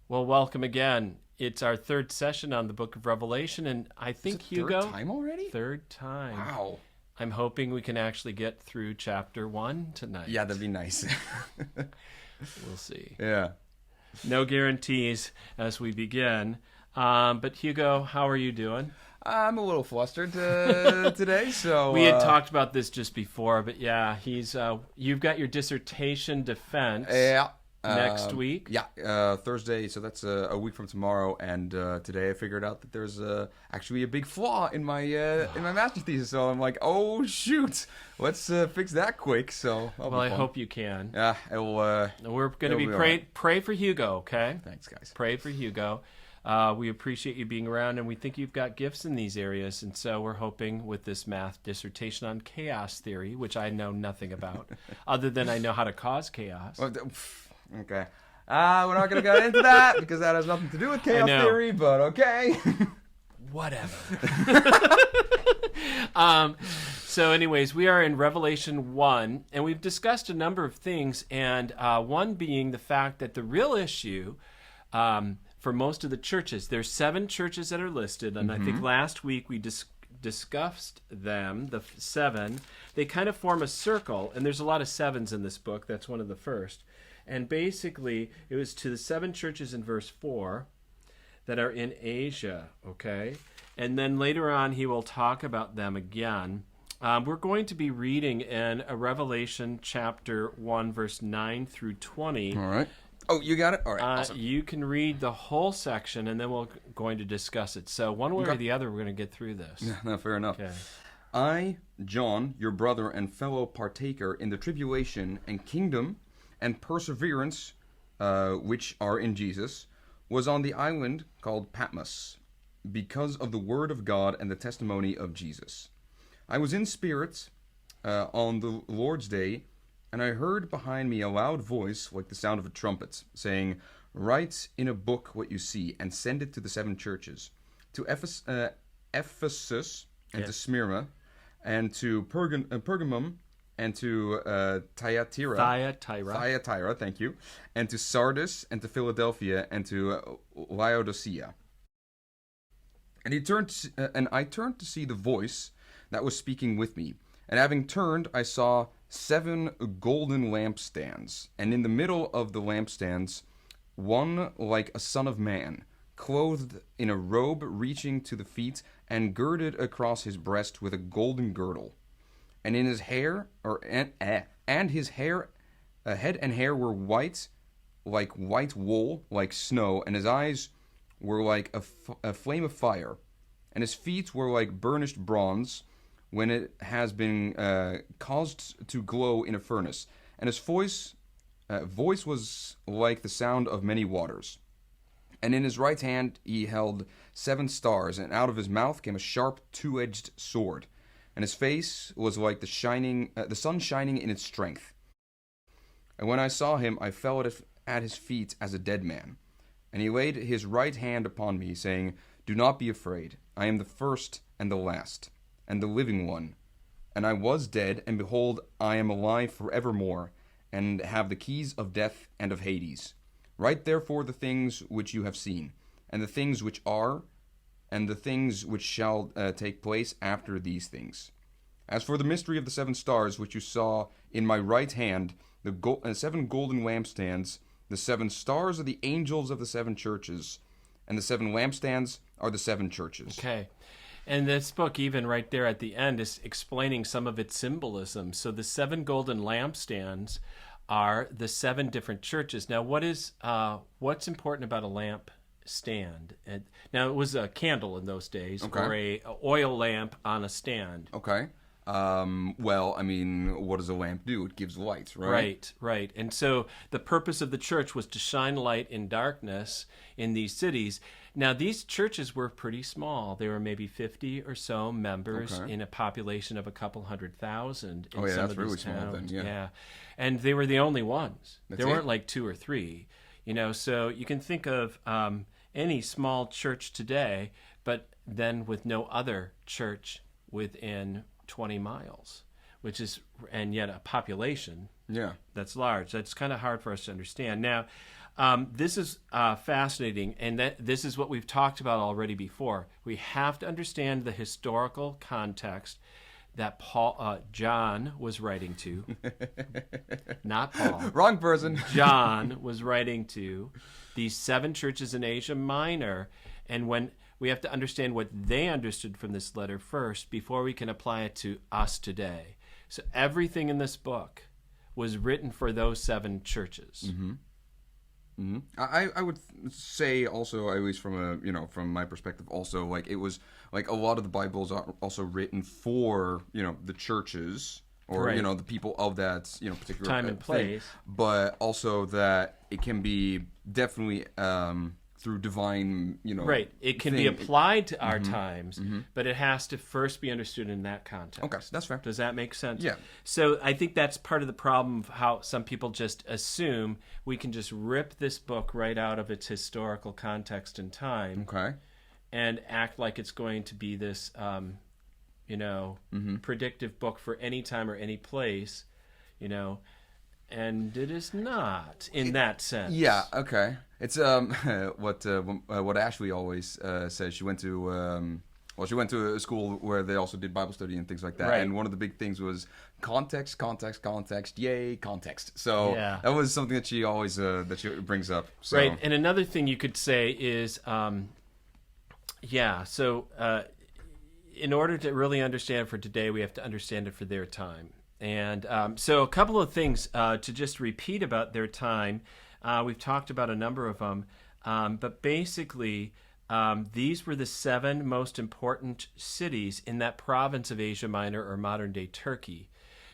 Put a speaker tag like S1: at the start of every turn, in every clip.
S1: Well, welcome again. It's our third session on the Book of Revelation, and I think, Hugo...
S2: Third time already?
S1: Third time.
S2: Wow.
S1: I'm hoping we can actually get through chapter 1 tonight.
S2: Yeah, that'd be nice.
S1: We'll see.
S2: Yeah.
S1: No guarantees as we begin. But Hugo, how are you doing?
S2: I'm a little flustered today, so...
S1: We had talked about this just before, but yeah, you've got your dissertation defense.
S2: Yeah.
S1: Next week?
S2: Yeah, Thursday, so that's a week from tomorrow, and today I figured out that there's actually a big flaw in my master's thesis, so I'm like, oh shoot, let's fix that quick, so
S1: I hope you can.
S2: Yeah,
S1: We're going to be pray for Hugo, okay?
S2: Thanks, guys.
S1: Pray for Hugo. We appreciate you being around, and we think you've got gifts in these areas, and so we're hoping with this math dissertation on chaos theory, which I know nothing about, other than I know how to cause chaos.
S2: Okay. We're not going to go into that because that has nothing to do with chaos theory, but okay.
S1: Whatever. So anyways, we are in Revelation 1, and we've discussed a number of things, and one being the fact that the real issue for most of the churches, there's 7 churches that are listed, and I think last week we discussed them, the 7. They kind of form a circle, and there's a lot of 7s in this book. That's one of the first. And basically, it was to the 7 churches in verse 4 that are in Asia, okay? And then later on, he will talk about them again. We're going to be reading in Revelation chapter 1, verse 9 through 20.
S2: All right. Oh, you got it? All right, awesome.
S1: You can read the whole section, and then we're going to discuss it. So one way or the other, we're going to get through this.
S2: Yeah, no, fair enough.
S1: Okay.
S2: I, John, your brother and fellow partaker in the tribulation and kingdom and perseverance, which are in Jesus, was on the island called Patmos, because of the word of God and the testimony of Jesus. I was in spirit on the Lord's day, and I heard behind me a loud voice like the sound of a trumpet, saying, "Write in a book what you see, and send it to the 7 churches, to Ephesus, and to Smyrna, and to Pergamum, and to Thyatira, thank you, and to Sardis, and to Philadelphia, and to Laodicea." And I turned to see the voice that was speaking with me. And having turned, I saw 7 golden lampstands, and in the middle of the lampstands, one like a son of man, clothed in a robe reaching to the feet, and girded across his breast with a golden girdle. And in his hair, his hair, head and hair were white, like white wool, like snow, and his eyes were like a flame of fire, and his feet were like burnished bronze, when it has been caused to glow in a furnace, and his voice was like the sound of many waters. And in his right hand he held 7 stars, and out of his mouth came a sharp 2-edged sword. And his face was like the sun shining in its strength. And when I saw him, I fell at his feet as a dead man. And he laid his right hand upon me, saying, "Do not be afraid. I am the first and the last, and the living one. And I was dead, and behold, I am alive forevermore, and have the keys of death and of Hades. Write therefore the things which you have seen, and the things which are, and the things which shall take place after these things. As for the mystery of the 7 stars which you saw in my right hand, the 7 golden lampstands, the 7 stars are the angels of the 7 churches, and the 7 lampstands are the 7 churches."
S1: Okay. And this book, even right there at the end, is explaining some of its symbolism. So the 7 golden lampstands are the 7 different churches. Now, what's important about a lamp stand? Now, it was a candle in those days, or a oil lamp on a stand.
S2: Okay. Well, I mean, what does a lamp do? It gives light, right?
S1: Right. And so the purpose of the church was to shine light in darkness in these cities. Now, these churches were pretty small. They were maybe 50 or so members in a population of a couple 100,000 in some of
S2: really
S1: these towns.
S2: Small then, yeah.
S1: And they were the only ones.
S2: That's
S1: there weren't like 2 or 3. So you can think of any small church today, but then with no other church within 20 miles, and yet a population
S2: Yeah.
S1: that's large. That's kind of hard for us to understand. Now, this is fascinating, and this is what we've talked about already before. We have to understand the historical context that John was writing to, not Paul.
S2: Wrong person.
S1: John was writing to these 7 churches in Asia Minor, and when we have to understand what they understood from this letter first before we can apply it to us today. So everything in this book was written for those 7 churches.
S2: Mm-hmm. Mm-hmm. I would say also, at least from my perspective, also like it was like a lot of the Bibles are also written for the churches or
S1: Right.
S2: The people of that particular
S1: Time and place.
S2: but also that it can be definitely through divine
S1: Right. It can be
S2: thing.
S1: applied to our times, but it has to first be understood in that context.
S2: Okay, that's fair.
S1: Does that make sense?
S2: Yeah.
S1: So I think that's part of the problem of how some people just assume we can just rip this book right out of its historical context and time
S2: Okay.
S1: and act like it's going to be this, predictive book for any time or any place, and it is not in that sense.
S2: Yeah. Okay. It's what Ashley always says. She went to she went to a school where they also did Bible study and things like that.
S1: Right.
S2: And one of the big things was context, context, context. Yay, context. So
S1: Yeah.
S2: that was something that she always that she brings up. So.
S1: Right. And another thing you could say is, in order to really understand for today, we have to understand it for their time. And so a couple of things to just repeat about their time. We've talked about a number of them, but basically these were the 7 most important cities in that province of Asia Minor or modern-day Turkey.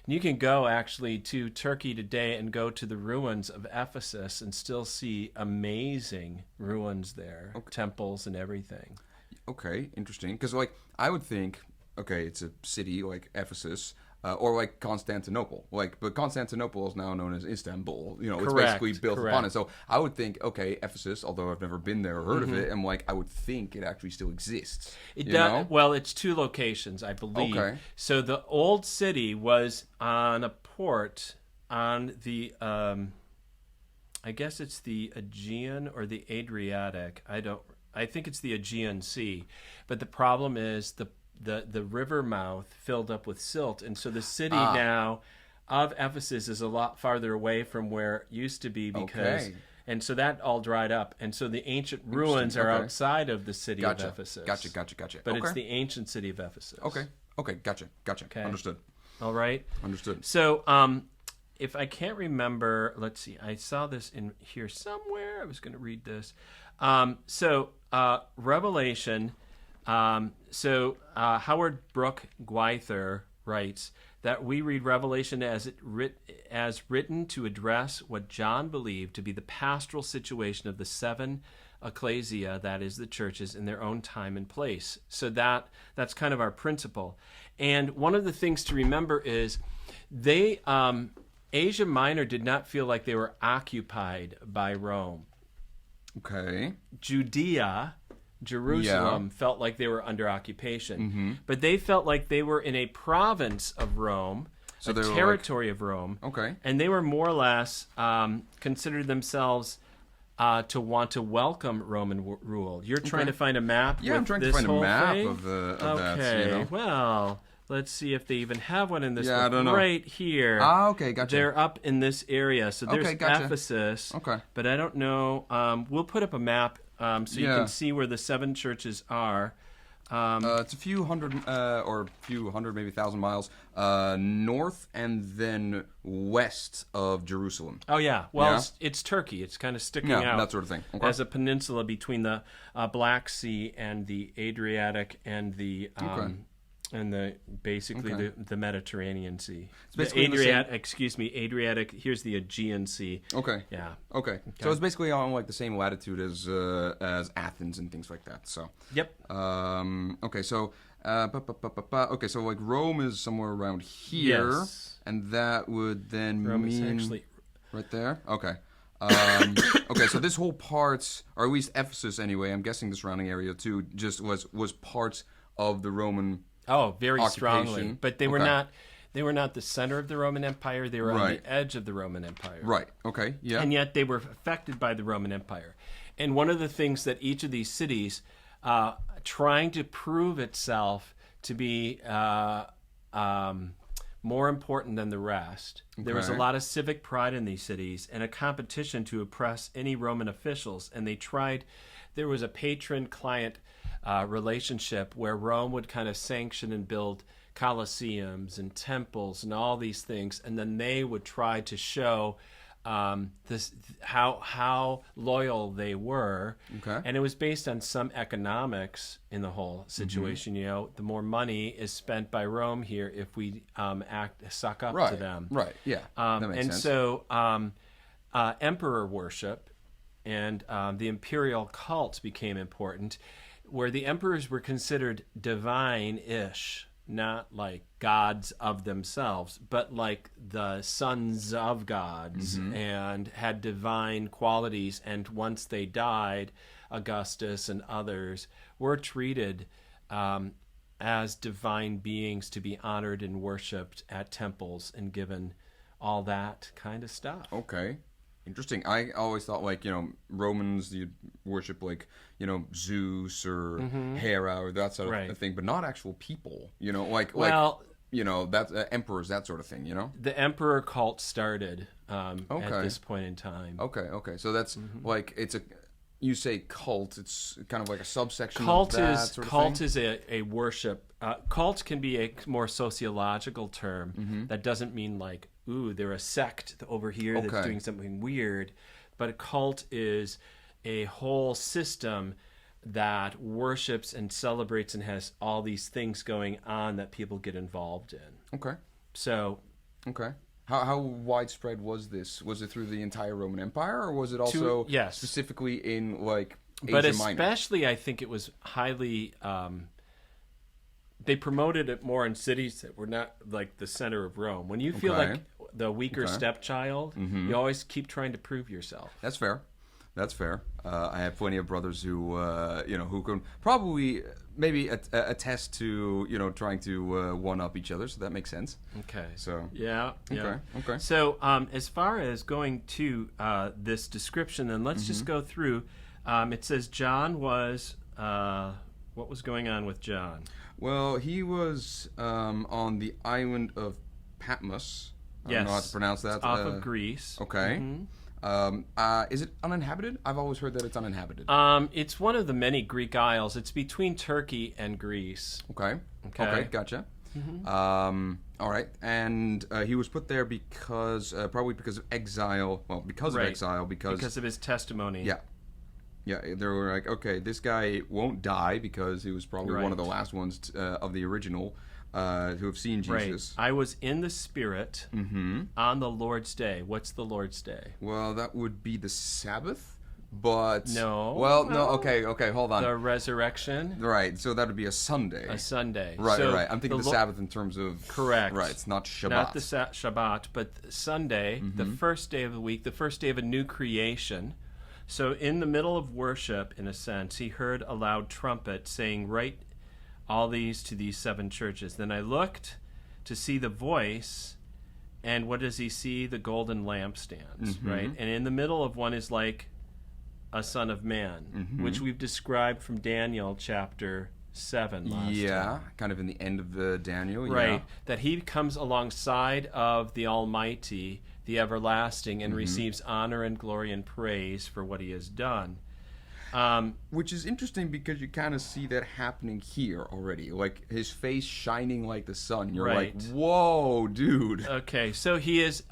S1: And you can go actually to Turkey today and go to the ruins of Ephesus and still see amazing ruins there, temples and everything.
S2: Okay, interesting. Because I would think, it's a city like Ephesus. Or like Constantinople, but Constantinople is now known as Istanbul. It's basically built upon it. So I would think, Ephesus, although I've never been there or heard of it, and I would think it actually still exists.
S1: It does. Well, it's 2 locations, I believe.
S2: Okay.
S1: So the old city was on a port on the, I guess it's the Aegean or the Adriatic. I think it's the Aegean Sea. But the problem is the river mouth filled up with silt, and so the city now of Ephesus is a lot farther away from where it used to be because and so that all dried up, and so the ancient ruins are outside of the city of Ephesus.
S2: Gotcha.
S1: But it's the ancient city of Ephesus.
S2: Okay, gotcha.
S1: Okay.
S2: Understood.
S1: All right.
S2: Understood.
S1: So if I can't remember, let's see, I saw this in here somewhere. I was going to read this. Revelation. Howard Brooke Gwyther writes that we read Revelation as written to address what John believed to be the pastoral situation of the 7 ecclesia, that is, the churches, in their own time and place. So that's kind of our principle. And one of the things to remember is Asia Minor did not feel like they were occupied by Rome.
S2: Okay.
S1: Judea, Jerusalem, felt like they were under occupation, but they felt like they were in a province of Rome, a territory of Rome, and they were more or less considered themselves to want to welcome Roman rule. You're trying to find a map.
S2: Yeah, I'm trying to find a map of that.
S1: Okay, well, let's see if they even have one in this book.
S2: I don't know.
S1: Right here.
S2: Okay, gotcha.
S1: They're up in this area, so there's
S2: gotcha.
S1: Ephesus.
S2: Okay.
S1: But I don't know. We'll put up a map. So you can see where the 7 churches are.
S2: It's a few hundred, maybe 1,000 miles north and then west of Jerusalem.
S1: Oh, yeah. Well, it's Turkey. It's kind of sticking out.
S2: That sort of thing. Okay.
S1: As a peninsula between the Black Sea and the Adriatic and the the Mediterranean Sea. It's basically Adriatic. Here's the Aegean Sea.
S2: Okay.
S1: Yeah.
S2: Okay. So it's basically on the same latitude as Athens and things like that. So.
S1: Yep.
S2: Okay. So. Okay. So Rome is somewhere around here, and that would then
S1: Rome is
S2: mean
S1: actually
S2: right there. Okay. Okay, so this whole part, or at least Ephesus anyway, I'm guessing the surrounding area too, just was part of the Roman
S1: Oh, very strongly.
S2: Occupation.
S1: But they were
S2: Okay.
S1: not. They were not the center of the Roman Empire. They were on
S2: Right.
S1: the edge of the Roman Empire.
S2: Right. Okay. Yeah.
S1: And yet they were affected by the Roman Empire. And one of the things that each of these cities, trying to prove itself to be more important than the rest, there was a
S2: Okay.
S1: lot of civic pride in these cities and a competition to oppress any Roman officials. And they tried, there was a patron-client relationship where Rome would kind of sanction and build colosseums and temples and all these things, and then they would try to show this how loyal they were.
S2: Okay.
S1: And it was based on some economics in the whole situation. You know, the more money is spent by Rome here if we suck up
S2: Right.
S1: to them.
S2: Right. Yeah. That makes
S1: And
S2: sense.
S1: so emperor worship and the imperial cult became important, where the emperors were considered divine-ish, not like gods of themselves, but like the sons of gods, and had divine qualities. And once they died, Augustus and others were treated as divine beings to be honored and worshipped at temples and given all that kind of stuff.
S2: Okay. Interesting. I always thought, like, Romans, you'd worship, like, Zeus or Hera or that sort of
S1: Right.
S2: thing, but not actual people,
S1: Well,
S2: that's emperors, that sort of thing,
S1: the emperor cult started at
S2: Okay.
S1: this point in time.
S2: Okay. So that's, like, you say cult, it's kind of like a subsection
S1: Cult
S2: of that
S1: is
S2: sort of
S1: cult
S2: thing?
S1: is a worship. Cult can be a more sociological term that doesn't mean like, ooh, they're a sect over here that's
S2: Okay.
S1: doing something weird, but a cult is a whole system that worships and celebrates and has all these things going on that people get involved in.
S2: Okay.
S1: So
S2: Okay. How widespread was this? Was it through the entire Roman Empire, or was it also
S1: yes.
S2: specifically in, like, Asia
S1: but
S2: Minor?
S1: especially I think it was highly they promoted it more in cities that were not like the center of Rome. When you feel
S2: Okay.
S1: like the weaker
S2: Okay.
S1: stepchild, you always keep trying to prove yourself.
S2: That's fair. That's fair. I have plenty of brothers who, who can probably maybe attest to, trying to one up each other. So that makes sense.
S1: Okay.
S2: So
S1: Yeah.
S2: Okay.
S1: So as far as going to this description, then let's just go through. It says John was what was going on with John?
S2: Well, he was on the island of Patmos. I don't know how to pronounce that.
S1: It's off of Greece.
S2: Okay. Is it uninhabited? I've always heard that it's uninhabited.
S1: It's one of the many Greek isles. It's between Turkey and Greece.
S2: Okay.
S1: Okay.
S2: Gotcha. All right. And he was put there because, probably because of exile. Well, because of
S1: Right.
S2: exile, because
S1: of his testimony.
S2: yeah. Yeah, they were like, okay, this guy won't die because he was probably one of the
S1: Right.
S2: last ones of the original who have seen Jesus.
S1: Right. I was in the Spirit on the Lord's Day. What's the Lord's Day?
S2: Well, that would be the Sabbath, but
S1: No.
S2: Well, no.
S1: No.
S2: Okay, hold on.
S1: The resurrection,
S2: Right, so that would be a Sunday.
S1: a Sunday.
S2: Right,
S1: So
S2: right. I'm thinking the
S1: Lo-
S2: Sabbath in terms of
S1: Correct.
S2: Right, it's not Shabbat.
S1: Not the Shabbat, but Sunday, the first day of the week, the first day of a new creation. So in the middle of worship, in a sense, he heard a loud trumpet saying, "Write all these to these 7 churches." Then I looked to see the voice, and what does he see? The golden lampstands, right? And in the middle of one is like a son of man, which we've described from Daniel chapter 7 last time.
S2: kind of in the end of the Daniel.
S1: Right,
S2: Yeah.
S1: that he comes alongside of the Almighty, the Everlasting, and receives honor and glory and praise for what he has done.
S2: Which is interesting because you kind of see that happening here already. Like his face shining like the sun. You're
S1: Right.
S2: like, whoa, dude.
S1: Okay, so he is,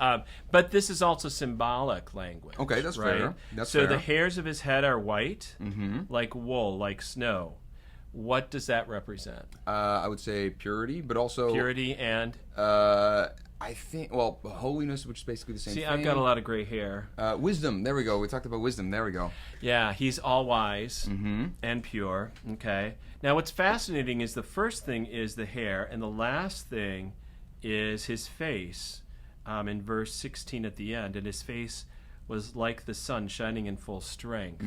S1: but this is also symbolic language.
S2: Okay, that's
S1: right?
S2: fair. That's
S1: so
S2: fair.
S1: the hairs of his head are white, like wool, like snow. What does that represent?
S2: I would say purity, but also
S1: Purity and...
S2: I think, well, holiness, which is basically the same
S1: See,
S2: thing.
S1: I've got a lot of gray hair.
S2: Wisdom. There we go. We talked about wisdom. There we go.
S1: Yeah, he's all wise and pure. Okay. Now, what's fascinating is the first thing is the hair, and the last thing is his face. In verse 16 at the end, and his face was like the sun shining in full strength.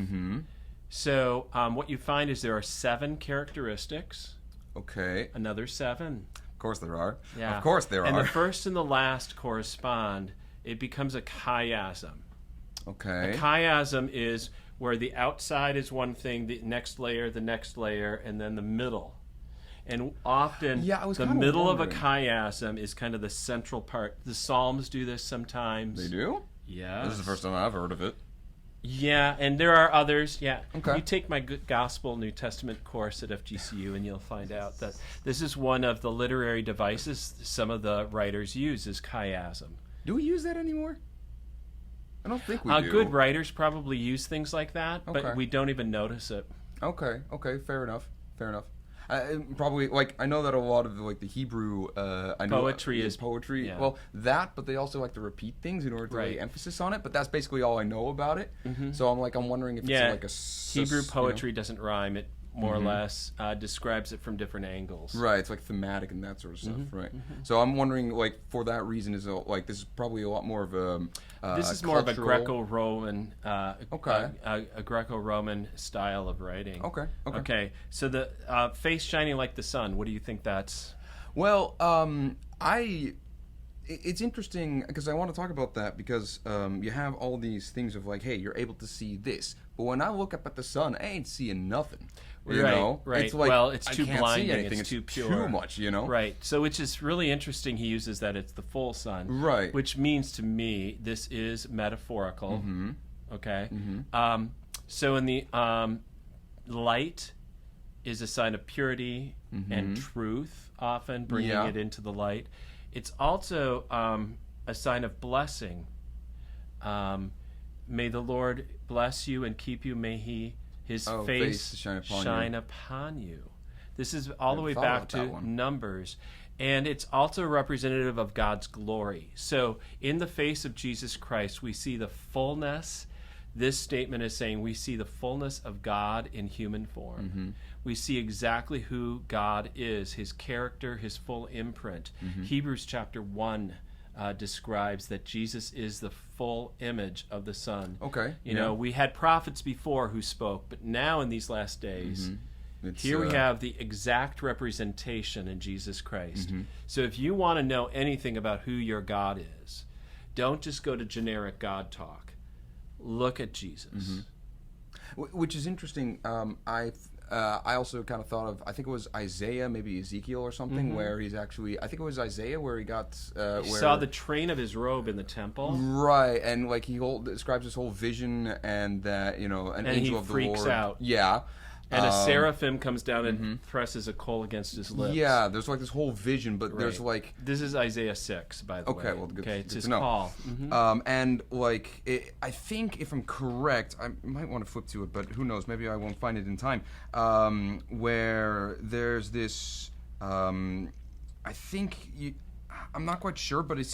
S1: So, what you find is there are 7 characteristics
S2: Okay.
S1: Another 7.
S2: Of course there are.
S1: Yeah.
S2: Of course there
S1: and
S2: are.
S1: the first and the last correspond. It becomes a chiasm.
S2: Okay.
S1: A chiasm is where the outside is one thing, the next layer, and then the middle. And often
S2: Yeah, I was
S1: the
S2: kinda
S1: middle of a
S2: wondering.
S1: chiasm is kind of the central part. The Psalms do this sometimes.
S2: They do?
S1: Yeah.
S2: This is the first time I've heard of it.
S1: Yeah, and there are others. Yeah.
S2: Okay.
S1: You take my Good Gospel New Testament course at FGCU, and you'll find out that this is one of the literary devices some of the writers use is chiasm.
S2: Do we use that anymore? I don't think we do.
S1: Good writers probably use things like that,
S2: Okay.
S1: but we don't even notice it.
S2: Okay. Fair enough. Probably like I know that a lot of like the Hebrew I know
S1: Poetry is-
S2: poetry.
S1: yeah.
S2: Well, that, but they also like to repeat things in order to
S1: Right.
S2: lay emphasis on it. But that's basically all I know about it. So I'm wondering if
S1: Yeah,
S2: it's like a
S1: Hebrew
S2: you know?
S1: poetry doesn't rhyme. It more or less describes it from different angles.
S2: Right, it's like thematic and that sort of stuff,
S1: Mm-hmm,
S2: right? So I'm wondering, like, for that reason, is like this is probably a lot more of a
S1: This is more of a
S2: cultural-
S1: Greco-Roman,
S2: Okay.
S1: a Greco-Roman style of writing.
S2: Okay.
S1: Okay. So the face shining like the sun. What do you think that's?
S2: Well, it's interesting because I want to talk about that because you have all these things of like, hey, you're able to see this, but when I look up at the sun, I ain't seeing nothing. You
S1: Right,
S2: know?
S1: right.
S2: It's like,
S1: Well, it's
S2: I
S1: too
S2: can't see
S1: blinding,
S2: anything.
S1: it's too pure.
S2: Too much, you know?
S1: Right. So which is really interesting. He uses that it's the full sun.
S2: Right.
S1: Which means to me this is metaphorical.
S2: Mm-hmm.
S1: Okay. So in the light is a sign of purity and truth, often bringing
S2: Yeah.
S1: it into the light. It's also a sign of blessing. May the Lord bless you and keep you. May His face shine upon you. This is all the way
S2: thought
S1: back
S2: about that
S1: to
S2: one.
S1: Numbers. And it's also representative of God's glory. So in the face of Jesus Christ, we see the fullness. This statement is saying we see the fullness of God in human form. We see exactly who God is, his character, his full imprint. Hebrews chapter 1 describes that Jesus is the full image of the Son.
S2: Okay.
S1: You know, we had prophets before who spoke, but now in these last days,
S2: It's,
S1: here we have the exact representation in Jesus Christ. So if you want to know anything about who your God is, don't just go to generic God talk. Look at Jesus.
S2: Which is interesting. I also kind of thought of, I think it was Isaiah, maybe Ezekiel or something, where he's actually, I think it was Isaiah where he got,
S1: You
S2: where,
S1: saw the train of his robe in the temple,
S2: right, and like describes this whole vision and that, you know, an
S1: And
S2: angel
S1: he
S2: of the
S1: freaks
S2: Lord.
S1: out.
S2: Yeah.
S1: and a seraphim comes down and presses a coal against his lips.
S2: Yeah, there's like this whole vision, but there's
S1: Right.
S2: like,
S1: This is Isaiah 6, by the way.
S2: Okay, well, good-
S1: Okay, it's
S2: good
S1: his
S2: to know.
S1: call.
S2: and like, I think if I'm correct, I might want to flip to it, but who knows? Maybe I won't find it in time. Where there's this, I think I'm not quite sure, but he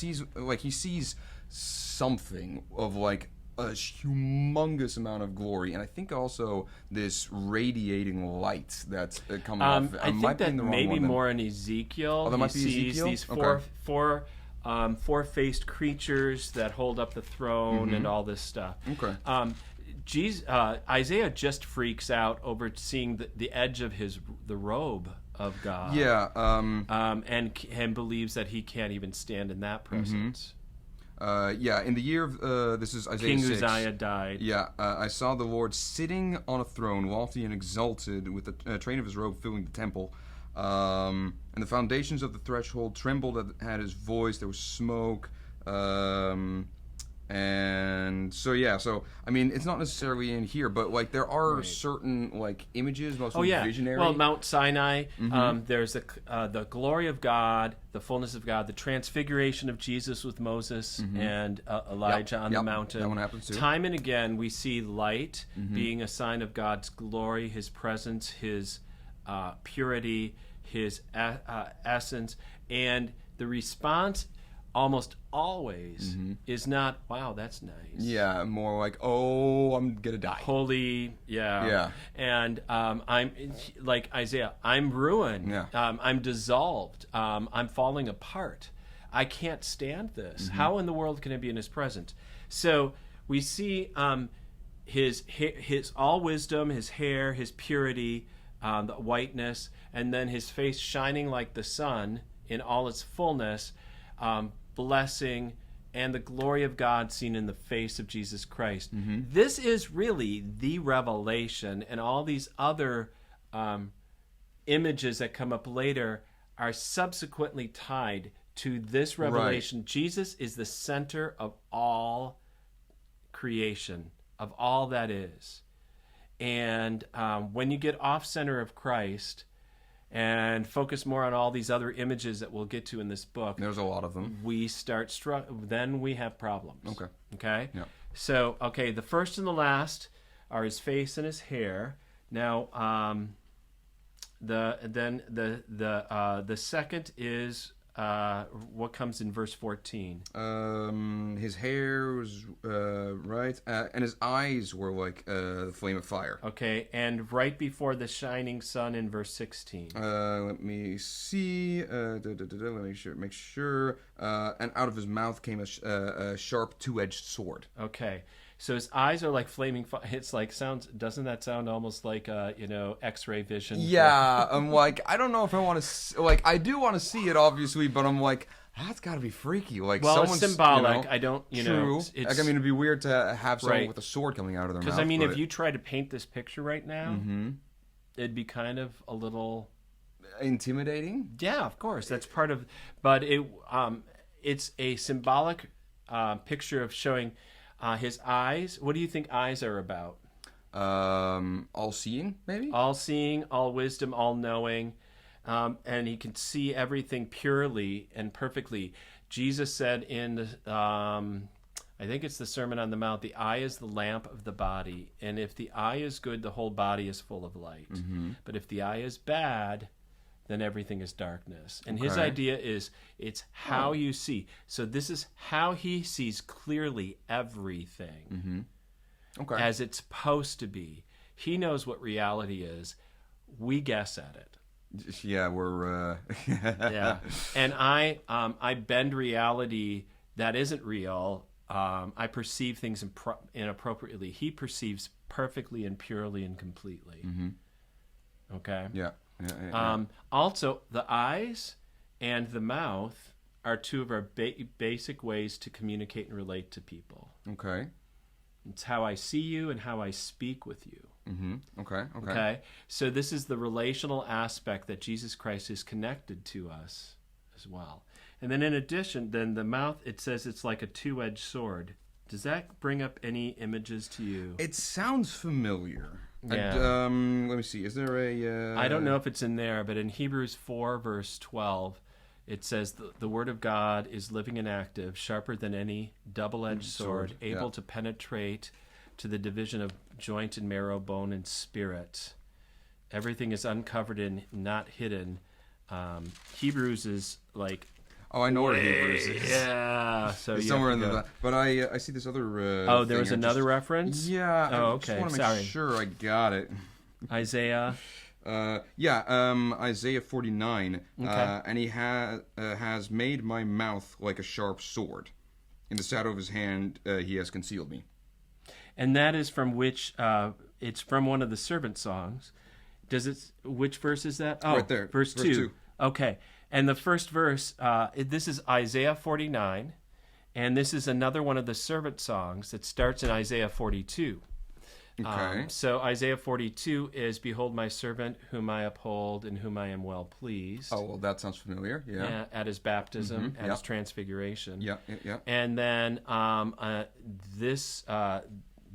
S2: sees something of like a humongous amount of glory, and I think also this radiating light that's coming off.
S1: I
S2: might
S1: think
S2: be
S1: that
S2: in the wrong
S1: maybe
S2: one then.
S1: more in Ezekiel.
S2: Oh, that
S1: he
S2: might be
S1: sees
S2: Ezekiel?
S1: these
S2: Okay.
S1: four-faced creatures that hold up the throne and all this stuff.
S2: Okay.
S1: Isaiah just freaks out over seeing the edge of the robe of God.
S2: Yeah.
S1: And believes that he can't even stand in that presence.
S2: Yeah. In the year of this is Isaiah
S1: King
S2: 6.
S1: Uzziah died.
S2: Yeah, I saw the Lord sitting on a throne, lofty and exalted, with the train of his robe filling the temple. And the foundations of the threshold trembled at his voice. There was smoke. And so, yeah, I mean, it's not necessarily in here, but like there are certain like images, mostly visionary.
S1: Well, Mount Sinai. There's the glory of God, the fullness of God, the transfiguration of Jesus with Moses and Elijah on the mountain.
S2: That one happens too.
S1: Time and again, we see light being a sign of God's glory, His presence, His purity, His essence, and the response almost always is not, wow, that's nice.
S2: Yeah, more like, oh, I'm gonna die.
S1: Holy, yeah.
S2: Yeah.
S1: And I'm like Isaiah, I'm ruined.
S2: Yeah.
S1: I'm dissolved. I'm falling apart. I can't stand this. How in the world can I be in his presence? So we see his all wisdom, his hair, his purity, the whiteness, and then his face shining like the sun in all its fullness, blessing, and the glory of God seen in the face of Jesus Christ. This is really the revelation, and all these other images that come up later are subsequently tied to this revelation. Right. Jesus is the center of all creation, of all that is. And when you get off center of Christ and focus more on all these other images that we'll get to in this book,
S2: there's a lot of them,
S1: we start then we have problems. Okay.
S2: Yeah.
S1: So the first and the last are his face and his hair. Now the second is what comes in verse 14.
S2: His hair was right, and his eyes were like the flame of fire.
S1: Okay, and right before the shining sun in verse 16.
S2: Let me see. Let me make sure. And out of his mouth came a sharp two-edged sword.
S1: Okay. So his eyes are like flaming fire. It's like doesn't that sound almost like X-ray vision?
S2: Yeah, I'm like, I don't know if I want to I do want to see it obviously, but I'm like, that's got to be freaky. Like,
S1: well,
S2: someone's,
S1: it's symbolic. I don't,
S2: true.
S1: It's,
S2: it'd be weird to have someone
S1: right.
S2: with a sword coming out of their mouth.
S1: Because if you try to paint this picture right now, it'd be kind of a little
S2: intimidating.
S1: Yeah, of course, that's part of. But it's a symbolic picture of showing. His eyes, what do you think eyes are about?
S2: All-seeing, maybe?
S1: All-seeing, all-wisdom, all-knowing. And he can see everything purely and perfectly. Jesus said in, I think it's the Sermon on the Mount, the eye is the lamp of the body. And if the eye is good, the whole body is full of light. But if the eye is bad, then everything is darkness. And his idea is it's how you see. So this is how he sees clearly everything as it's supposed to be. He knows what reality is. We guess at it.
S2: Yeah, we're...
S1: yeah. And I bend reality that isn't real. I perceive things inappropriately. He perceives perfectly and purely and completely. Okay?
S2: Yeah.
S1: Also, the eyes and the mouth are two of our basic ways to communicate and relate to people.
S2: Okay.
S1: It's how I see you and how I speak with you.
S2: Okay.
S1: So this is the relational aspect that Jesus Christ is connected to us as well. And then in addition, then the mouth, it says it's like a two-edged sword. Does that bring up any images to you?
S2: It sounds familiar.
S1: Yeah.
S2: Let me see. Is there a...
S1: I don't know if it's in there, but in Hebrews 4, verse 12, it says the word of God is living and active, sharper than any double-edged sword, able to penetrate to the division of joint and marrow, bone and spirit. Everything is uncovered and not hidden. Hebrews is like...
S2: Oh, I know where Hebrews is.
S1: Yeah. So
S2: it's somewhere in the... But I see this other...
S1: there was another reference?
S2: Yeah.
S1: Oh, okay.
S2: I just want to make sure I got it.
S1: Isaiah...
S2: Isaiah 49,
S1: okay.
S2: And he has made my mouth like a sharp sword. In the shadow of his hand, he has concealed me.
S1: And that is from which, it's from one of the servant songs. Which verse is that? Oh,
S2: right there.
S1: Verse 2. Okay. And the first verse, this is Isaiah 49, and this is another one of the servant songs that starts in Isaiah 42.
S2: Okay.
S1: So Isaiah 42 is, "Behold my servant, whom I uphold, in whom I am well pleased."
S2: Oh, well, that sounds familiar. Yeah.
S1: At his baptism, at his transfiguration.
S2: Yeah.
S1: And then this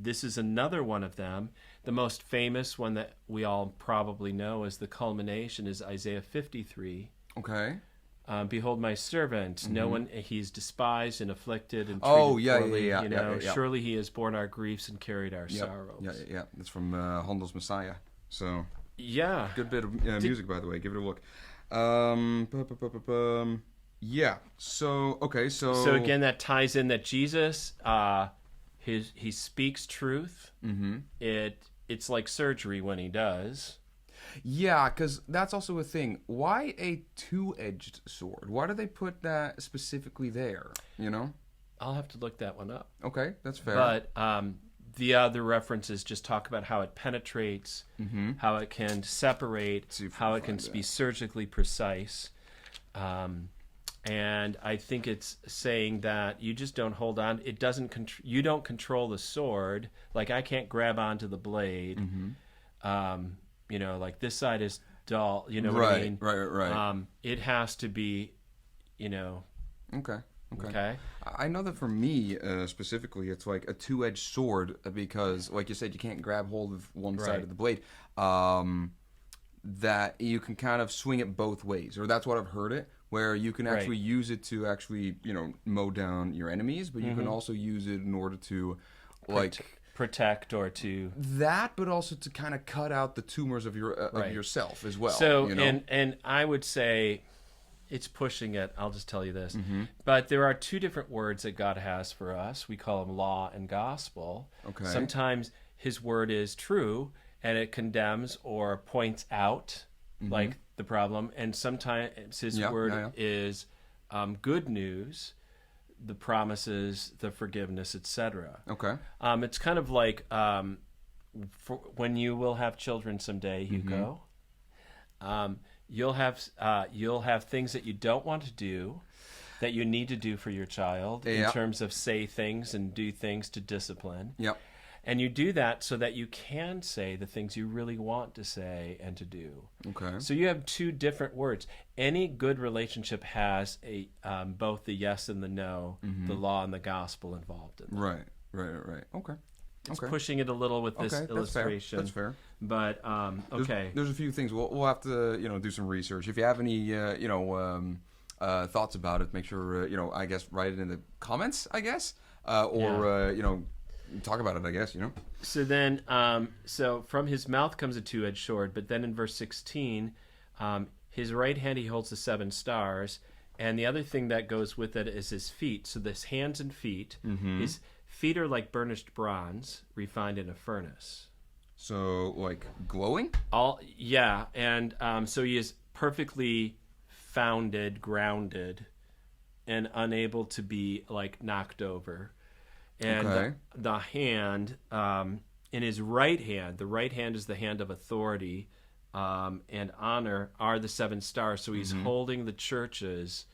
S1: is another one of them. The most famous one that we all probably know as the culmination is Isaiah 53.
S2: Okay.
S1: "Behold my servant, no one, he's despised and afflicted and treated poorly.
S2: Yeah.
S1: Surely he has borne our griefs and carried our sorrows."
S2: Yeah. That's from Handel's Messiah. So
S1: yeah,
S2: good bit of music, by the way. Give it a look. Yeah. So okay. So
S1: again, that ties in that Jesus, he speaks truth. It's like surgery when he does.
S2: Yeah, because that's also a thing. Why a two-edged sword? Why do they put that specifically there? You know?
S1: I'll have to look that one up.
S2: Okay, that's fair.
S1: But the other references just talk about how it penetrates, how it can separate,
S2: See if we
S1: how it
S2: can
S1: can
S2: find
S1: be
S2: that.
S1: surgically precise. And I think it's saying that you just don't hold on. It doesn't. You don't control the sword. Like I can't grab onto the blade. Like this side is dull. You know what I mean?
S2: Right.
S1: It has to be,
S2: Okay.
S1: okay.
S2: I know that for me specifically, it's like a two-edged sword because, like you said, you can't grab hold of one side
S1: Right.
S2: of the blade. That you can kind of swing it both ways, or that's what I've heard it, where you can actually use it to actually, mow down your enemies, but you can also use it in order to,
S1: Protect or to.
S2: that, but also to kind of cut out the tumors of your of yourself as well.
S1: So
S2: you know?
S1: and I would say it's pushing it. I'll just tell you this.
S2: Mm-hmm.
S1: But there are two different words that God has for us. We call them law and gospel.
S2: Okay.
S1: Sometimes his word is true and it condemns or points out like the problem, and sometimes his word is good news, the promises, the forgiveness, etc.
S2: Okay.
S1: It's kind of like when you will have children someday, Hugo. You'll have things that you don't want to do, that you need to do for your child in terms of say things and do things to discipline.
S2: Yep.
S1: And you do that so that you can say the things you really want to say and to do.
S2: Okay.
S1: So you have two different words. Any good relationship has both the yes and the no, the law and the gospel involved in it.
S2: Right. Okay.
S1: It's pushing it a little with this illustration.
S2: That's fair.
S1: But okay.
S2: There's a few things we'll have to do some research. If you have any thoughts about it, make sure I guess write it in the comments. I guess talk about it. I guess
S1: So then, so from his mouth comes a two-edged sword. But then in verse 16, his right hand he holds the 7 stars, and the other thing that goes with it is his feet. So this hands and feet. His feet are like burnished bronze refined in a furnace.
S2: So like glowing.
S1: And so he is perfectly founded, grounded, and unable to be like knocked over. And the hand in his right hand, the right hand is the hand of authority and honor, are the 7 stars. So he's holding the churches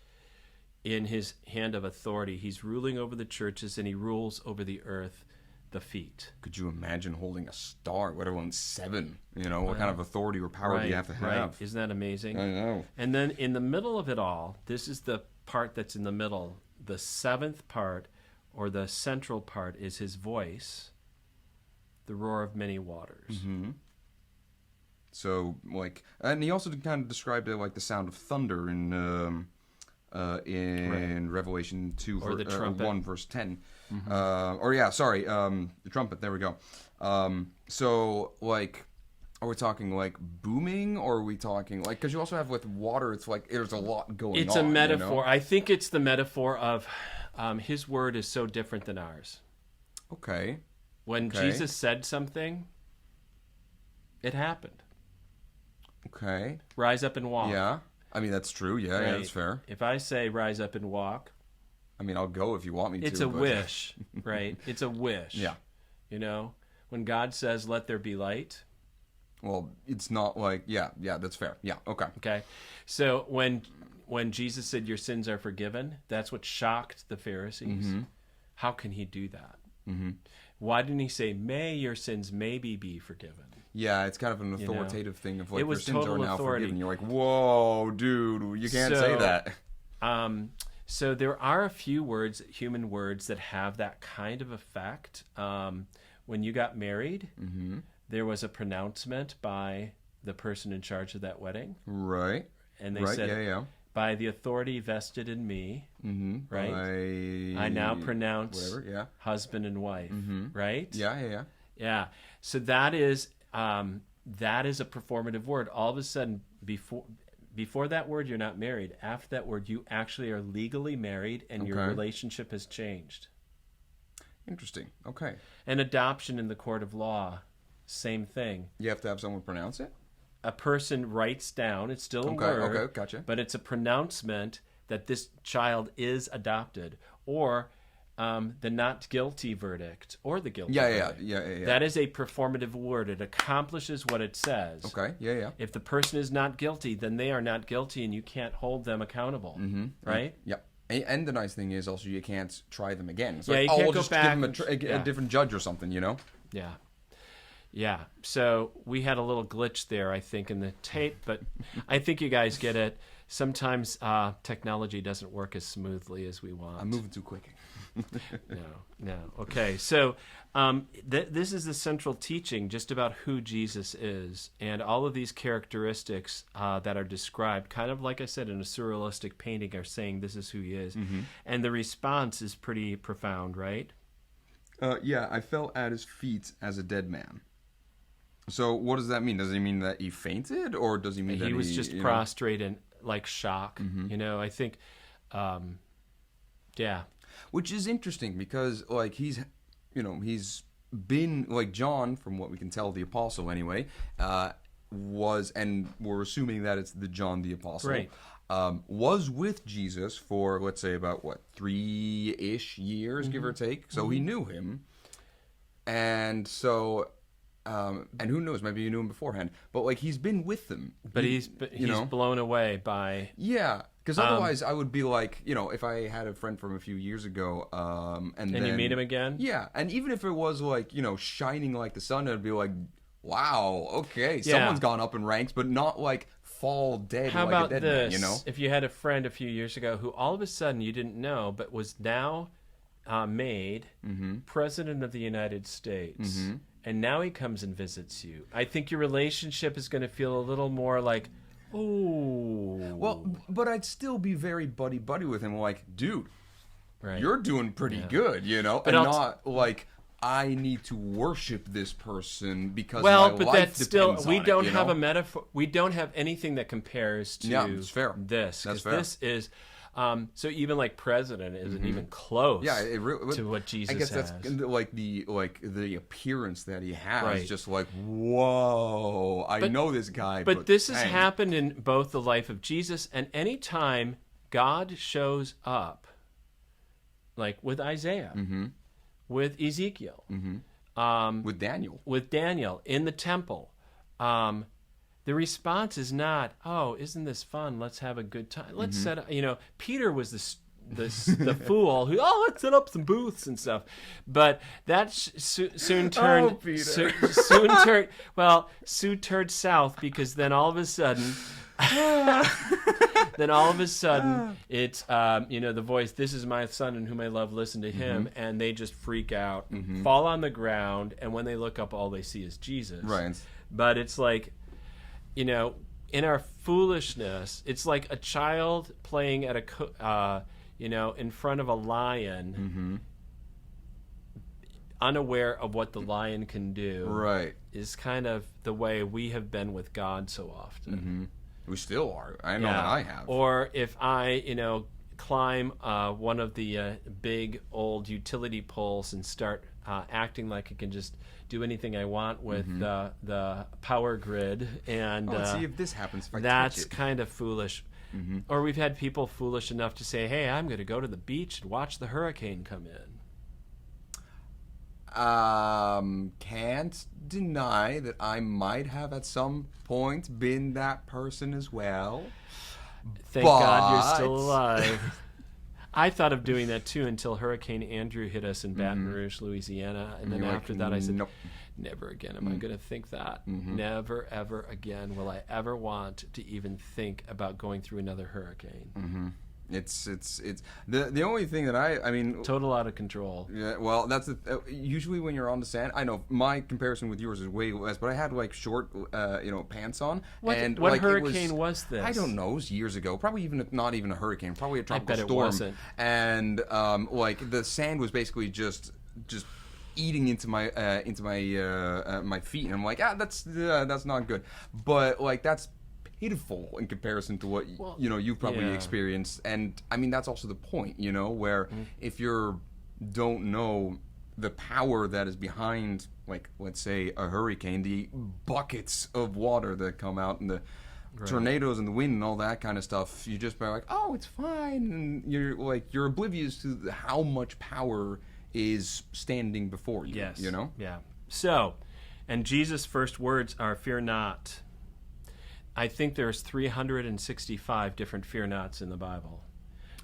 S1: in his hand of authority. He's ruling over the churches, and he rules over the earth, the feet.
S2: Could you imagine holding a star? What everyone's 7? What kind of authority or power do you have to have?
S1: Right. Isn't that amazing?
S2: I know.
S1: And then in the middle of it all, this is the part that's in the middle. The 7th part, or the central part, is his voice, the roar of many waters.
S2: So and he also kind of described it like the sound of thunder in Revelation 2
S1: Or the trumpet.
S2: 1 verse 10. The trumpet. There we go. So are we talking booming, or are we talking because you also have with water? It's there's a lot going on.
S1: It's a metaphor. I think it's the metaphor of his word is so different than ours.
S2: Okay.
S1: When Jesus said something, it happened.
S2: Okay.
S1: Rise up and walk.
S2: Yeah. I mean, that's true. Yeah,
S1: Right?
S2: that's fair.
S1: If I say rise up and walk,
S2: I mean, I'll go if you want me to.
S1: it's a wish, right? It's a wish.
S2: Yeah.
S1: When God says, let there be light.
S2: Well, it's not that's fair. Yeah, okay.
S1: Okay. So when Jesus said your sins are forgiven, that's what shocked the Pharisees. How can he do that? Why didn't he say, may your sins maybe be forgiven?
S2: Yeah, it's kind of an authoritative thing of
S1: It
S2: your
S1: was
S2: sins are
S1: total
S2: now
S1: authority.
S2: forgiven. You're like, whoa, dude, you can't say that.
S1: So there are a few words, human words, that have that kind of effect. When you got married, there was a pronouncement by the person in charge of that wedding.
S2: Right.
S1: And they said, by the authority vested in me, right? I now pronounce husband and wife, right?
S2: Yeah.
S1: So that is a performative word. All of a sudden, before that word, you're not married. After that word, you actually are legally married, and your relationship has changed.
S2: Interesting. Okay.
S1: And adoption in the court of law, same thing.
S2: You have to have someone pronounce it?
S1: A person writes down, it's still a word,
S2: Okay, gotcha.
S1: but it's a pronouncement that this child is adopted. Or the not guilty verdict or the guilty
S2: Yeah,
S1: verdict.
S2: yeah.
S1: That is a performative word. It accomplishes what it says.
S2: Okay, yeah.
S1: If the person is not guilty, then they are not guilty, and you can't hold them accountable, right?
S2: Yeah. And the nice thing is also you can't try them again. It's
S1: Yeah,
S2: like,
S1: you can't
S2: we'll
S1: go
S2: just
S1: back
S2: give them a different judge or something, you know?
S1: Yeah. Yeah. So we had a little glitch there, I think, in the tape, but I think you guys get it. Sometimes technology doesn't work as smoothly as we want.
S2: I'm moving too quick.
S1: No. Okay. So this is the central teaching just about who Jesus is, and all of these characteristics that are described, kind of like I said, in a surrealistic painting, are saying this is who he is. And the response is pretty profound, right?
S2: Yeah, I fell at his feet as a dead man. So what does that mean? Does it mean that he fainted, or does he mean that
S1: he was just prostrate in like shock? I think, yeah.
S2: Which is interesting because like he's been like John, from what we can tell, the apostle anyway, was, and we're assuming that it's the John the apostle,
S1: Right.
S2: Was with Jesus for, let's say, about 3-ish years, give or take. So he knew him, and so. And who knows? Maybe you knew him beforehand, but like he's been with them.
S1: But he's blown away by.
S2: Yeah, because otherwise I would be like, if I had a friend from a few years ago, and then
S1: you meet him again.
S2: Yeah, and even if it was like shining like the sun, I'd be like, wow, okay,
S1: Yeah.
S2: someone's gone up in ranks, but not like fall dead.
S1: How
S2: like
S1: about
S2: a dead
S1: this?
S2: Man,
S1: If you had a friend a few years ago who all of a sudden you didn't know, but was now made president of the United States. And now he comes and visits you. I think your relationship is going to feel a little more like, oh.
S2: Well, but I'd still be very buddy with him. Like, dude,
S1: Right.
S2: you're doing pretty good,
S1: But
S2: and
S1: I'll
S2: not like I need to worship this person because
S1: well,
S2: my
S1: but
S2: life
S1: that's still
S2: depends
S1: we
S2: on
S1: don't
S2: it,
S1: have a metaphor. We don't have anything that compares to
S2: Yeah, it's fair.
S1: this.
S2: That's
S1: 'Cause
S2: fair.
S1: This is. So even like president isn't even close
S2: Yeah, it really,
S1: to what Jesus
S2: I guess
S1: has.
S2: that's like the appearance that he has.
S1: Right.
S2: Just like, whoa, I know this guy.
S1: But this has
S2: dang.
S1: happened in both the life of Jesus and any time God shows up, like with Isaiah, with Ezekiel,
S2: with Daniel.
S1: with Daniel in the temple. The response is not, "Oh, isn't this fun? Let's have a good time. Let's set up." Peter was the fool who, let's set up some booths and stuff. But that soon turned
S2: Peter.
S1: soon turned south, because then all of a sudden. It's the voice, "This is my son in whom I love, listen to him," and they just freak out, fall on the ground, and when they look up, all they see is Jesus.
S2: Right.
S1: But it's like, in our foolishness, it's like a child playing at in front of a lion, unaware of what the lion can do.
S2: Right.
S1: Is kind of the way we have been with God so often.
S2: We still are. I know that I have.
S1: Or if I, climb one of the big old utility poles and start acting like I can just do anything I want with the power grid, and
S2: Let's see if this happens. If I
S1: that's
S2: touch it.
S1: kind of foolish. Or we've had people foolish enough to say, "Hey, I'm going to go to the beach and watch the hurricane come in."
S2: Can't deny that I might have at some point been that person as well.
S1: Thank God you're
S2: But-
S1: still alive. I thought of doing that too until Hurricane Andrew hit us in Baton Rouge, Louisiana, and then
S2: You're
S1: after
S2: like,
S1: that I said,
S2: nope.
S1: never again am I going to think that. Never, ever again will I ever want to even think about going through another hurricane.
S2: It's the only thing that I mean.
S1: Total out of control.
S2: Yeah, well, that's usually when you're on the sand. I know my comparison with yours is way less, but I had like short, pants on.
S1: What
S2: like,
S1: hurricane was this?
S2: I don't know. It was years ago. Probably even not even a hurricane. Probably a tropical
S1: bet it
S2: storm.
S1: wasn't.
S2: And like the sand was basically just eating into my my feet, and I'm like, that's not good. But like that's pitiful in comparison to what you've probably experienced. And I mean that's also the point, where if you don't know the power that is behind, like, let's say a hurricane, the buckets of water that come out, and the tornadoes and the wind and all that kind of stuff, you just be like, oh, it's fine, and you're oblivious to how much power is standing before you.
S1: Yes.
S2: You know?
S1: Yeah. So, and Jesus' first words are, "Fear not." I think there's 365 different fear nots in the Bible.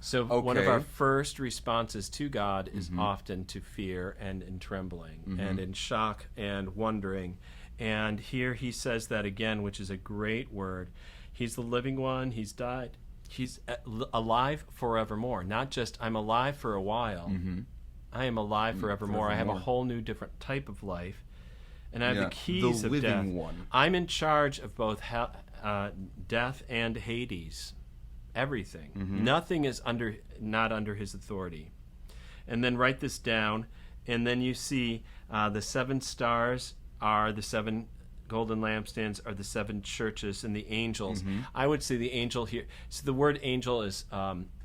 S1: So one of
S2: Okay.
S1: our first responses to God is often to fear and in trembling and in shock and wondering. And here he says that again, which is a great word. He's the living one. He's died. He's alive forevermore. Not just I'm alive for a while. I am alive forevermore. I have a whole new different type of life. And I have
S2: Yeah,
S1: the keys
S2: the
S1: of
S2: living
S1: death.
S2: one.
S1: I'm in charge of both death and Hades. Everything. Nothing is not under his authority. And then write this down. And then you see the 7 stars are the 7 golden lampstands, are the 7 churches, and the angels. I would say the angel here. So the word angel is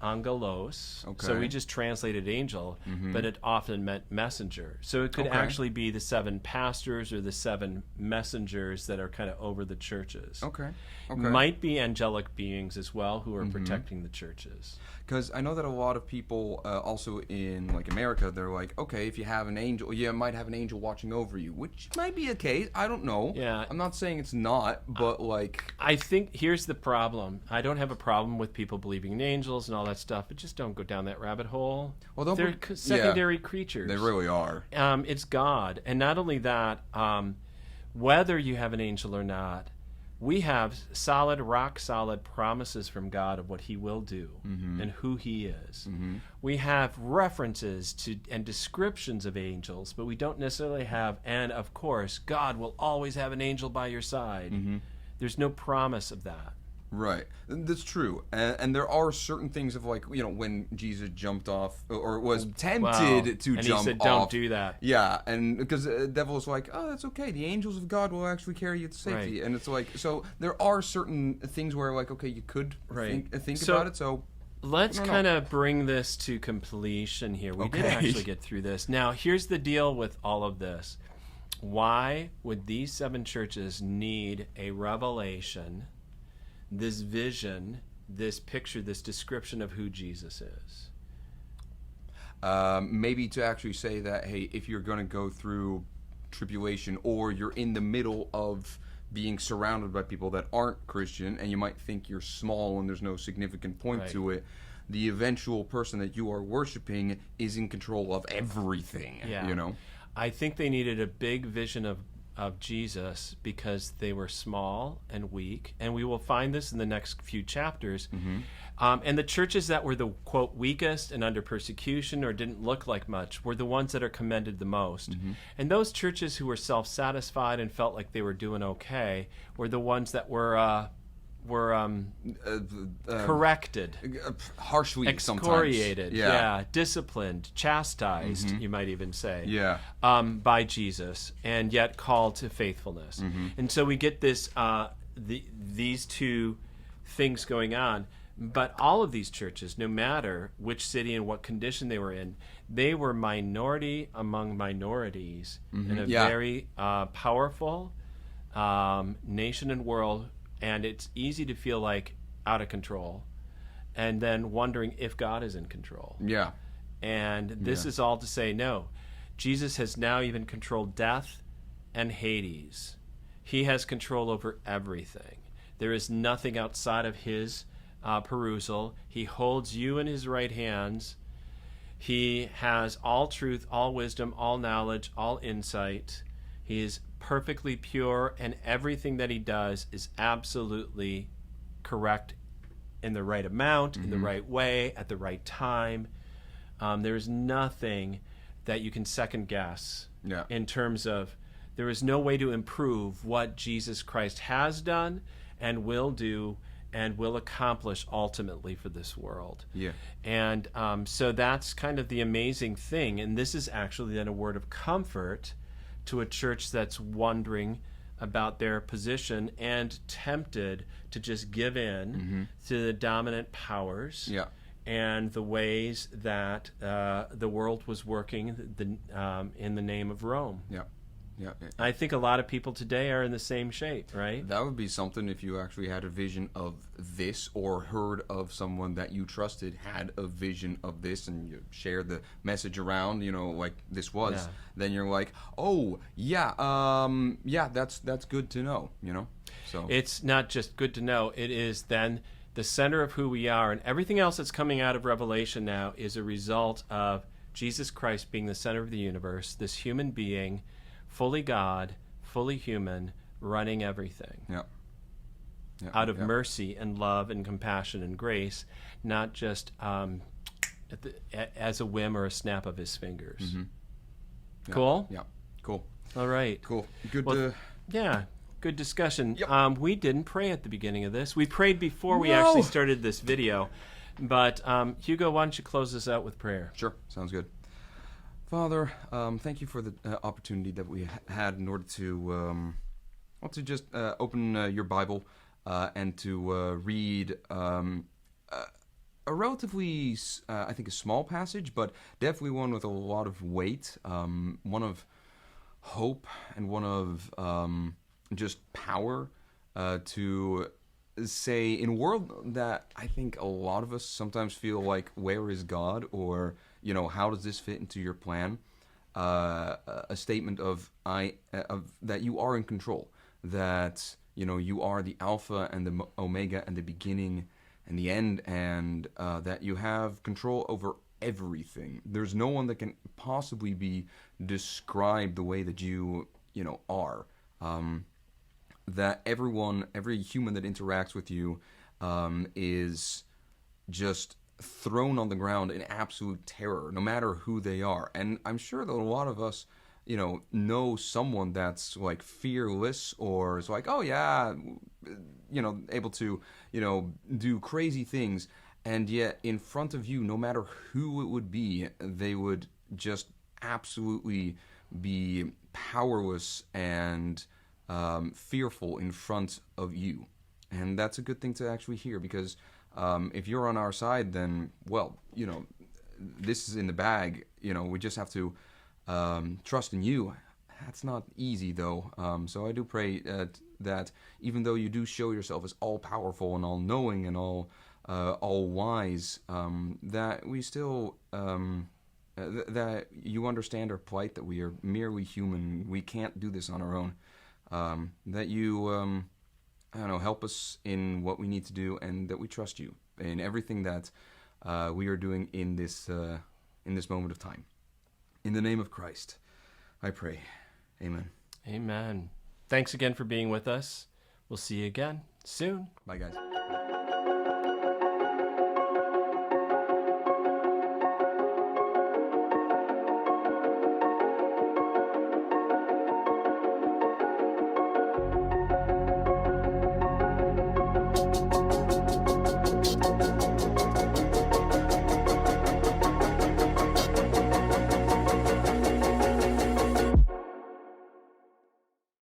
S1: angelos.
S2: Okay.
S1: So we just translated angel, but it often meant messenger. So it could
S2: Okay.
S1: actually be the 7 pastors or the 7 messengers that are kind of over the churches.
S2: Okay. Okay.
S1: Might be angelic beings as well who are protecting the churches.
S2: Because I know that a lot of people, also in like America, they're like, okay, if you have an angel, you might have an angel watching over you, which might be a case. I don't know.
S1: Yeah.
S2: I'm not saying it's not, but like,
S1: I think here's the problem. I don't have a problem with people believing in angels and all that stuff, but just don't go down that rabbit hole.
S2: Well, don't
S1: They're
S2: go-
S1: secondary creatures.
S2: they really are.
S1: It's God. And not only that, whether you have an angel or not, we have solid, rock-solid promises from God of what he will do and who he is. We have references to and descriptions of angels, but we don't necessarily have, and of course, God will always have an angel by your side. There's no promise of that.
S2: Right, that's true, and there are certain things of like, you know, when Jesus jumped off or was tempted
S1: Wow.
S2: to
S1: And
S2: jump
S1: he said, "Don't
S2: off.
S1: do that."
S2: Yeah, and because the devil was like, oh, that's okay. The angels of God will actually carry you to safety,
S1: Right.
S2: and it's like, so there are certain things where like, okay, you could
S1: Right.
S2: think
S1: So-
S2: about it. So
S1: Let's
S2: I don't know.
S1: kind of bring this to completion here. We did
S2: Okay.
S1: actually get through this. Now, here's the deal with all of this. Why would these 7 churches need a revelation, this vision, this picture, this description of who Jesus is?
S2: maybe to actually say that, hey, if you're going to go through tribulation or you're in the middle of being surrounded by people that aren't Christian and you might think you're small and there's no significant point
S1: Right.
S2: to it, the eventual person that you are worshiping is in control of everything,
S1: Yeah.
S2: you know?
S1: I think they needed a big vision of Jesus because they were small and weak. And we will find this in the next few chapters. And the churches that were the, quote, weakest and under persecution or didn't look like much were the ones that are commended the most. And those churches who were self-satisfied and felt like they were doing okay were the ones that were corrected,
S2: Harshly sometimes.
S1: excoriated,
S2: Yeah.
S1: disciplined, chastised, you might even say,
S2: Yeah.
S1: by Jesus, and yet called to faithfulness. And so we get this these two things going on. But all of these churches, no matter which city and what condition they were in, they were minority among minorities in a
S2: Yeah.
S1: very powerful nation and world. And it's easy to feel like out of control and then wondering if God is in control.
S2: Yeah.
S1: And this is all to say, no, Jesus has now even controlled death and Hades. He has control over everything. There is nothing outside of his perusal. He holds you in his right hands. He has all truth, all wisdom, all knowledge, all insight. He is perfectly pure, and everything that he does is absolutely correct in the right amount, in the right way, at the right time. There's nothing that you can second guess
S2: Yeah.
S1: in terms of there is no way to improve what Jesus Christ has done and will do and will accomplish ultimately for this world.
S2: Yeah.
S1: And so that's kind of the amazing thing. And this is actually then a word of comfort to a church that's wondering about their position and tempted to just give in to the dominant powers
S2: Yeah.
S1: and the ways that the world was working in the name of Rome.
S2: Yeah. Yeah.
S1: I think a lot of people today are in the same shape, right?
S2: That would be something if you actually had a vision of this, or heard of someone that you trusted had a vision of this, and you shared the message around, like this was.
S1: Yeah.
S2: Then you're like, oh yeah, yeah, that's good to know, So
S1: It's not just good to know. It is then the center of who we are, and everything else that's coming out of Revelation now is a result of Jesus Christ being the center of the universe, this human being, fully God, fully human, running everything.
S2: yeah. Yeah,
S1: Out of
S2: yeah.
S1: mercy and love and compassion and grace, not just as a whim or a snap of his fingers.
S2: Mm-hmm. Yeah,
S1: Cool?
S2: Yeah. Cool.
S1: All right.
S2: Cool. Good
S1: Well,
S2: to...
S1: Yeah, good discussion.
S2: Yep.
S1: We didn't pray at the beginning of this. We prayed before we
S2: No.
S1: actually started this video. But Hugo, why don't you close us out with prayer?
S2: Sure, sounds good. Father, thank you for the opportunity that we had in order to just open your Bible and to read a relatively, I think, a small passage, but definitely one with a lot of weight, one of hope and one of just power to say, in a world that I think a lot of us sometimes feel like, where is God? Or, how does this fit into your plan? A statement of that you are in control, that you are the Alpha and the Omega and the beginning and the end, and that you have control over everything. There's no one that can possibly be described the way that you are. That every human that interacts with you is just thrown on the ground in absolute terror, no matter who they are. And I'm sure that a lot of us, know someone that's like fearless, or is like, oh yeah, able to, do crazy things. And yet in front of you, no matter who it would be, they would just absolutely be powerless and fearful in front of you. And that's a good thing to actually hear, because if you're on our side, then, well, this is in the bag. We just have to trust in you. That's not easy, though. So I do pray that even though you do show yourself as all-powerful and all-knowing and all-wise, that we still... that you understand our plight, that we are merely human. We can't do this on our own. That you, help us in what we need to do, and that we trust you in everything that we are doing in this moment of time. In the name of Christ, I pray. Amen.
S1: Amen. Thanks again for being with us. We'll see you again soon.
S2: Bye, guys.